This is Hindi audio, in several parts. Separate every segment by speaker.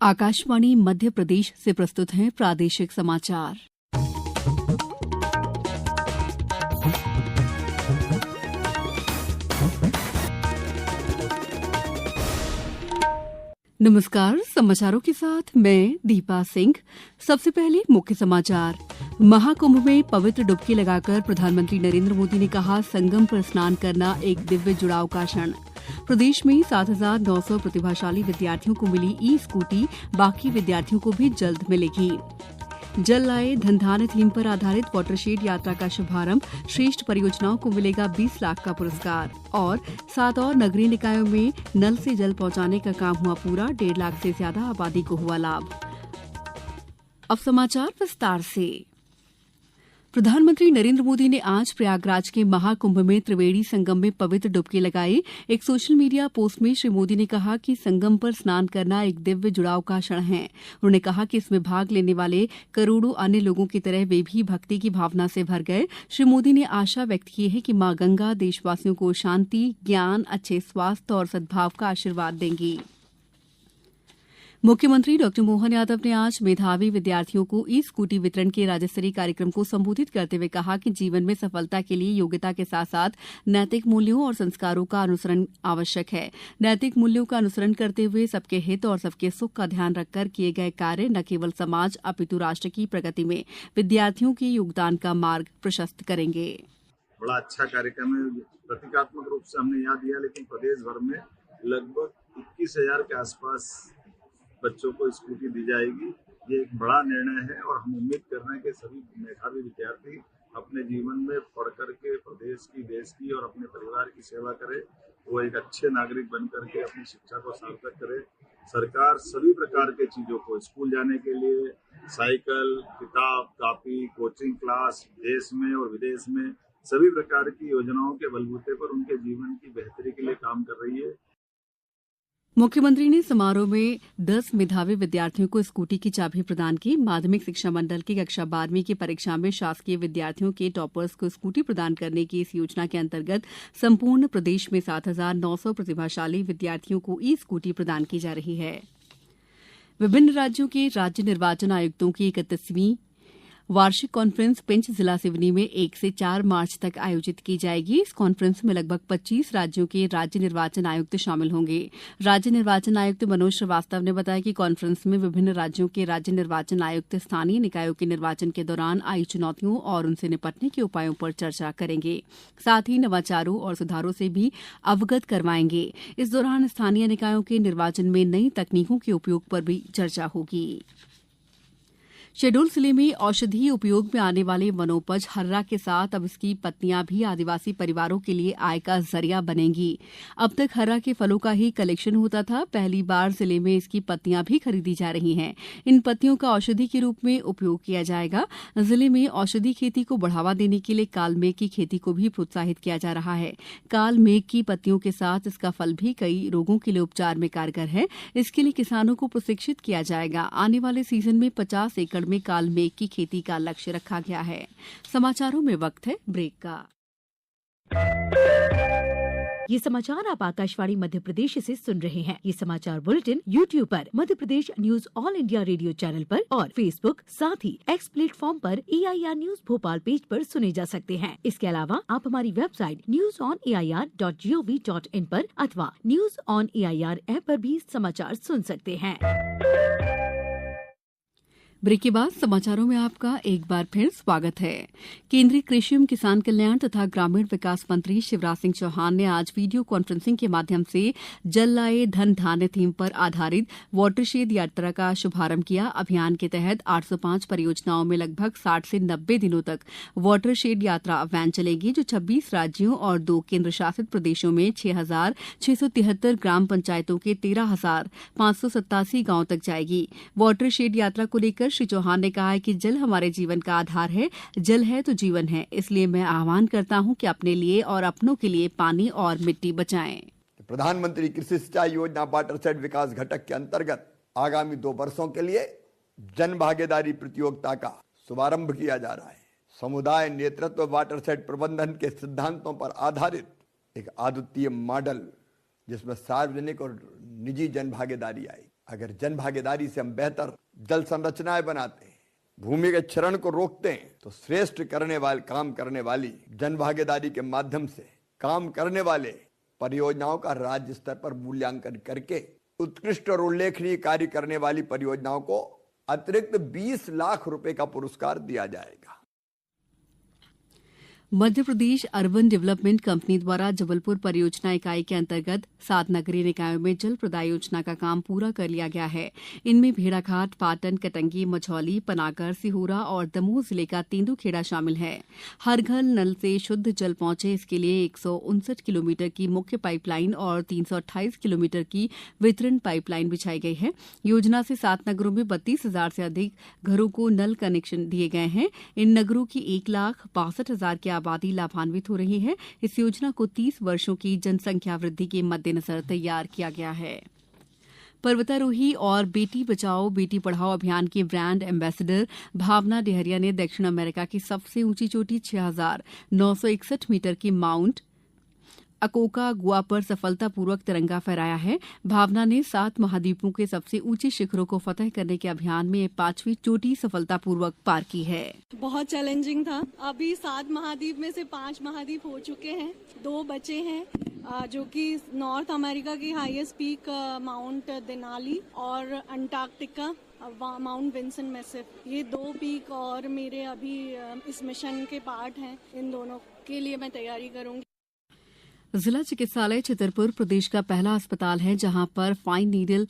Speaker 1: आकाशवाणी मध्य प्रदेश से प्रस्तुत हैं प्रादेशिक समाचार। नमस्कार, समाचारों के साथ मैं दीपा सिंह। सबसे पहले मुख्य समाचार। महाकुंभ में पवित्र डुबकी लगाकर प्रधानमंत्री नरेंद्र मोदी ने कहा, संगम पर स्नान करना एक दिव्य जुड़ाव का क्षण। प्रदेश में 7,900 प्रतिभाशाली विद्यार्थियों को मिली ई-स्कूटी, बाकी विद्यार्थियों को भी जल्द मिलेगी। जल लाए धन धान्य थीम पर आधारित वाटरशेड यात्रा का शुभारंभ, श्रेष्ठ परियोजनाओं को मिलेगा 20 लाख का पुरस्कार। और 7 और नगरीय निकायों में नल से जल पहुंचाने का काम हुआ पूरा, 1.5 लाख से ज्यादा आबादी को हुआ लाभ। अब समाचार विस्तार से। प्रधानमंत्री नरेंद्र मोदी ने आज प्रयागराज के महाकुंभ में त्रिवेणी संगम में पवित्र डुबकी लगाई। एक सोशल मीडिया पोस्ट में श्री मोदी ने कहा कि संगम पर स्नान करना एक दिव्य जुड़ाव का क्षण है। उन्होंने कहा कि इसमें भाग लेने वाले करोड़ों अन्य लोगों की तरह वे भी भक्ति की भावना से भर गए। श्री मोदी ने आशा व्यक्त की है कि मां गंगा देशवासियों को शांति, ज्ञान, अच्छे स्वास्थ्य और सद्भाव का आशीर्वाद देंगी। मुख्यमंत्री डॉ मोहन यादव ने आज मेधावी विद्यार्थियों को ई-स्कूटी वितरण के राज्य स्तरीय कार्यक्रम को संबोधित करते हुए कहा कि जीवन में सफलता के लिए योग्यता के साथ साथ नैतिक मूल्यों और संस्कारों का अनुसरण आवश्यक है। नैतिक मूल्यों का अनुसरण करते हुए सबके हित और सबके सुख का ध्यान रखकर किए गए कार्य न केवल समाज अपितु राष्ट्र की प्रगति में विद्यार्थियों के योगदान का मार्ग प्रशस्त करेंगे।
Speaker 2: बड़ा अच्छा कार्यक्रम है। प्रतीकात्मक रूप से हमने यहाँ दिया, लेकिन प्रदेश भर में लगभग 21,000 के आसपास बच्चों को स्कूटी दी जाएगी। ये एक बड़ा निर्णय है और हम उम्मीद कर रहे हैं कि सभी मेधावी विद्यार्थी अपने जीवन में पढ़ करके प्रदेश की, देश की और अपने परिवार की सेवा करें। वो एक अच्छे नागरिक बन करके अपनी शिक्षा को सार्थक करें। सरकार सभी प्रकार के चीजों को, स्कूल जाने के लिए साइकिल, किताब, कॉपी, कोचिंग क्लास, देश में और विदेश में सभी प्रकार की योजनाओं के बलबूते पर उनके जीवन की बेहतरी के लिए काम कर रही है।
Speaker 1: मुख्यमंत्री ने समारोह में 10 मेधावी विद्यार्थियों को स्कूटी की चाबी प्रदान की। माध्यमिक शिक्षा मंडल की कक्षा 12वीं की परीक्षा में शासकीय विद्यार्थियों के टॉपर्स को स्कूटी प्रदान करने की इस योजना के अंतर्गत संपूर्ण प्रदेश में 7,900 प्रतिभाशाली विद्यार्थियों को ई-स्कूटी प्रदान की जा रही है। विभिन्न राज्यों के राज्य निर्वाचन आयुक्तों की 31वीं वार्षिक कॉन्फ्रेंस पेंच जिला सिवनी में 1 से 4 मार्च तक आयोजित की जाएगी। इस कॉन्फ्रेंस में लगभग 25 राज्यों के राज्य निर्वाचन आयुक्त शामिल होंगे। राज्य निर्वाचन आयुक्त मनोज श्रीवास्तव ने बताया कि कॉन्फ्रेंस में विभिन्न राज्यों के राज्य निर्वाचन आयुक्त स्थानीय निकायों के निर्वाचन के दौरान आई चुनौतियों और उनसे निपटने के उपायों पर चर्चा करेंगे। साथ ही नवाचारों और सुधारों से भी अवगत करवाएंगे। इस दौरान स्थानीय निकायों के निर्वाचन में नई तकनीकों के उपयोग पर भी चर्चा होगी। शहडोल जिले में औषधीय उपयोग में आने वाले वनोपज हर्रा के साथ अब इसकी पत्तियां भी आदिवासी परिवारों के लिए आय का जरिया बनेंगी। अब तक हर्रा के फलों का ही कलेक्शन होता था, पहली बार जिले में इसकी पत्तियां भी खरीदी जा रही हैं। इन पत्तियों का औषधि के रूप में उपयोग किया जाएगा। जिले में औषधि खेती को बढ़ावा देने के लिए कालमेघ की खेती को भी प्रोत्साहित किया जा रहा है। कालमेघ की पत्तियों के साथ इसका फल भी कई रोगों के लिए उपचार में कारगर है। इसके लिए किसानों को प्रशिक्षित किया जाएगा। आने वाले सीजन में 50 एकड़ में कालमेघ की खेती का लक्ष्य रखा गया है। समाचारों में वक्त है ब्रेक का।
Speaker 3: ये समाचार आप आकाशवाणी मध्य प्रदेश से सुन रहे हैं। ये समाचार बुलेटिन YouTube पर Madhya Pradesh news all India radio channel पर और Facebook साथ ही X प्लेटफॉर्म पर AIR न्यूज भोपाल पेज पर सुने जा सकते हैं। इसके अलावा आप हमारी वेबसाइट newsonair.gov.in पर अथवा न्यूज ऑन AIR ऐप पर भी समाचार सुन सकते हैं।
Speaker 1: ब्रेक के बाद समाचारों में आपका एक बार फिर स्वागत है। केंद्रीय कृषि एवं किसान कल्याण तथा ग्रामीण विकास मंत्री शिवराज सिंह चौहान ने आज वीडियो कॉन्फ्रेंसिंग के माध्यम से जल लाए धन धान्य थीम पर आधारित वाटरशेड यात्रा का शुभारंभ किया। अभियान के तहत 805 परियोजनाओं में लगभग 60 से 90 दिनों तक वाटरशेड यात्रा वैन चलेगी, जो 26 राज्यों और 2 केंद्र शासित प्रदेशों में 6,673 ग्राम पंचायतों के 13,587 गांवों तक जाएगी। वाटरशेड यात्रा को लेकर श्री चौहान ने कहा है कि जल हमारे जीवन का आधार है, जल है तो जीवन है। इसलिए मैं आह्वान करता हूं कि अपने लिए और अपनों के लिए पानी और मिट्टी बचाएं।
Speaker 4: प्रधानमंत्री कृषि सिंचाई योजना वाटरशेड विकास घटक के अंतर्गत आगामी 2 वर्षों के लिए जन भागीदारी प्रतियोगिता का शुभारंभ किया जा रहा है। समुदाय नेतृत्व वाटरशेड प्रबंधन के सिद्धांतों पर आधारित एक अद्वितीय मॉडल, जिसमें सार्वजनिक और निजी जन भागीदारी आई। अगर जन भागीदारी से हम बेहतर जल संरचनाएं बनाते हैं, भूमि के क्षरण को रोकते हैं, तो श्रेष्ठ काम करने वाली जन भागीदारी के माध्यम से काम करने वाले परियोजनाओं का राज्य स्तर पर मूल्यांकन करके उत्कृष्ट और उल्लेखनीय कार्य करने वाली परियोजनाओं को अतिरिक्त 20 लाख रुपए का पुरस्कार दिया जाएगा।
Speaker 1: Madhya Pradesh urban development company द्वारा जबलपुर परियोजना इकाई के अंतर्गत 7 नगरीय निकायों में जल प्रदाय योजना का काम पूरा कर लिया गया है। इनमें भेड़ाघाट, पाटन, कटंगी, मझौली, पनागर, सिहोरा और दमोह जिले का तेंदुखेड़ा शामिल है। हर घर नल से शुद्ध जल पहुंचे, इसके लिए 159 किलोमीटर की मुख्य पाइपलाइन और 328 किलोमीटर की वितरण पाइपलाइन बिछाई गई है। योजना से 7 नगरों में 32,000 से अधिक घरों को नल कनेक्शन दिए गए हैं। इन नगरों की 1,62,000 की आबादी लाभान्वित हो रही है। इस योजना को 30 वर्षों की जनसंख्या वृद्धि के मद्देनजर तैयार किया गया है। पर्वतारोही और बेटी बचाओ बेटी पढ़ाओ अभियान की ब्रांड एम्बेसडर भावना डेहरिया ने दक्षिण अमेरिका की सबसे ऊंची चोटी 6,961 मीटर की माउंट अकोकागुआ पर सफलतापूर्वक तिरंगा फहराया है। भावना ने 7 महाद्वीपों के सबसे ऊंचे शिखरों को फतह करने के अभियान में 5वीं चोटी सफलतापूर्वक पार की है।
Speaker 5: बहुत चैलेंजिंग था। अभी 7 महाद्वीप में से 5 महाद्वीप हो चुके हैं, 2 बचे हैं, जो कि नॉर्थ अमेरिका की हाईएस्ट पीक माउंट देनाली और अंटार्कटिका माउंट विंसेंट मैसिव। ये 2 पीक और मेरे अभी इस मिशन के पार्ट हैं। इन दोनों के लिए मैं तैयारी करूंगी।
Speaker 1: जिला चिकित्सालय छतरपुर प्रदेश का पहला अस्पताल है जहां पर fine needle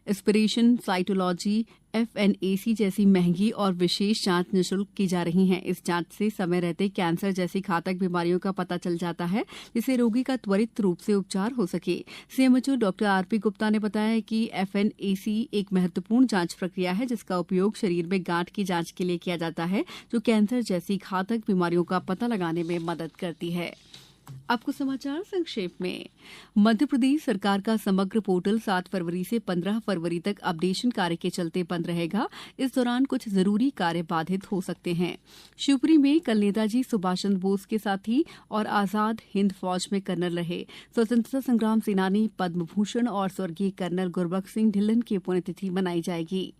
Speaker 1: aspiration, cytology, FNAC जैसी महंगी और विशेष जांच निःशुल्क की जा रही हैं। इस जांच से समय रहते कैंसर जैसी घातक बीमारियों का पता चल जाता है, जिससे रोगी का त्वरित रूप से उपचार हो सके। CMHO डॉ. RP गुप्ता ने बताया कि FNAC एक महत्वपूर्ण जांच प्रक्रिया है जिसका उपयोग शरीर में गांठ की जांच के लिए किया जाता है, जो कैंसर जैसी घातक बीमारियों का पता लगाने में मदद करती है। अब कुछ समाचार संक्षेप में। मध्य प्रदेश सरकार का समग्र पोर्टल 7 फरवरी से 15 फरवरी तक अपडेशन कार्य के चलते बंद रहेगा। इस दौरान कुछ जरूरी कार्य बाधित हो सकते हैं। शिवपुरी में कल नेताजी सुभाष चंद्र बोस के साथी और आजाद हिंद फौज में कर्नल रहे स्वतंत्रता संग्राम सेनानी पद्म भूषण और स्वर्गीय कर्नल गुरबख्श सिंह ढिल्लन की पुण्यतिथि मनाई जाएगी।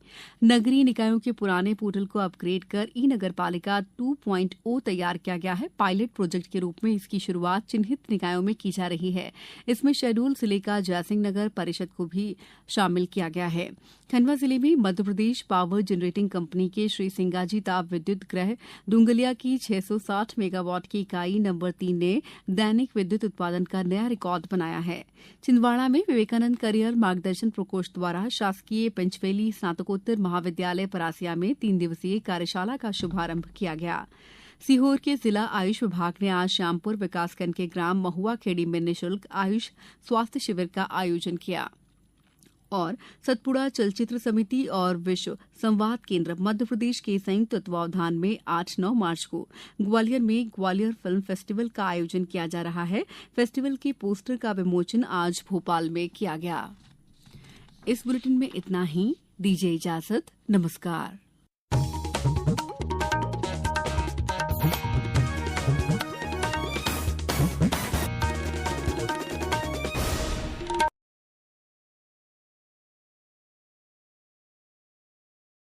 Speaker 1: नगरीय निकायों के पुराने पोर्टल को अपग्रेड कर ई नगरपालिका 2.0 तैयार किया गया है। पायलट प्रोजेक्ट के रूप में इसकी शुरुआत चिन्हित निकायों में की जा रही है। इसमें शहडोल जिले का जयसिंह नगर परिषद को भी शामिल किया गया है। खंडवा जिले में Madhya Pradesh power generating company के श्री सिंगाजी ताप विद्युत गृह डुंगलिया की 660 मेगावाट की इकाई नंबर 3 ने दैनिक विद्युत उत्पादन का नया रिकॉर्ड बनाया है। छिंदवाड़ा में विवेकानंद करियर मार्गदर्शन प्रकोष्ठ द्वारा शासकीय पंचवेली स्नातकोत्तर महाविद्यालय परासिया में 3 दिवसीय कार्यशाला का शुभारंभ किया गया। सीहोर के जिला आयुष विभाग ने आज श्यामपुर विकासखंड के ग्राम महुआ खेड़ी में निःशुल्क आयुष स्वास्थ्य शिविर का आयोजन किया। और सतपुड़ा चलचित्र समिति और विश्व संवाद केंद्र मध्य प्रदेश के संयुक्त तत्वावधान में 8-9 मार्च को ग्वालियर में ग्वालियर फिल्म फेस्टिवल का आयोजन किया जा रहा है। फेस्टिवल के पोस्टर का विमोचन आज भोपाल में किया गया। इस बुलेटिन में इतना ही। दीजिए इजाजत। नमस्कार।